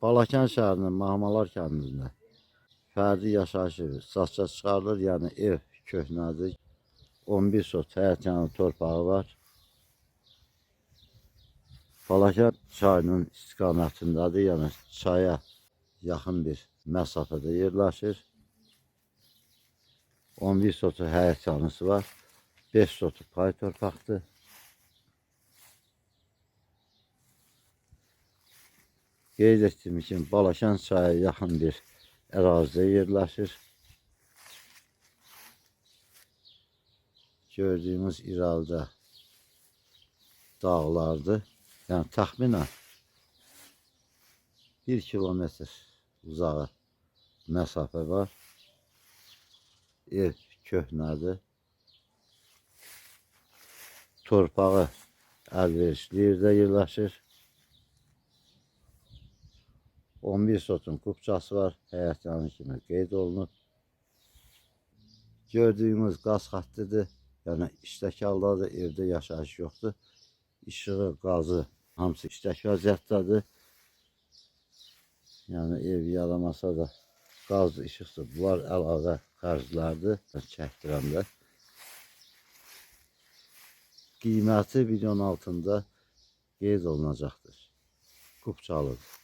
Balakən şəhərinin Mahmalar kəndində fərdi yaşayış evi satışa çıxarılır. Yəni ev köhnədir. 11 sot həyət yanı torpağı var. Balakən çayının istiqamətindədir. Yəni çaya yaxın bir məsafədə yerləşir. 11 sotu həyət yanısı var. 5 sotu pay torpaqdır. Qeyd etdiyim kimi Balakən çaya yaxın bir ərazidə yerləşir. Gördüyümüz irəlidə dağlardır. Yəni təxminən 1 kilometr uzağı məsafə var. Ev köhnədir. Torpağı əlverişli yerdə yerləşir. 11 sotun kubçası var. Həyət yanı kimi qeyd olunub. Gördüyümüz qaz xəttidir. Yəni işlək haldadır. Evdə yaşayış yoxdur. İşığı, qazı hamısı işlək vəziyyətdədir. Yəni ev yaramasa da qazdır, işıqdır. Bunlar əlavə xərclərdir. Çəkdirəndə. Qiyməti videonun altında qeyd olunacaqdır. Kubçalıdır.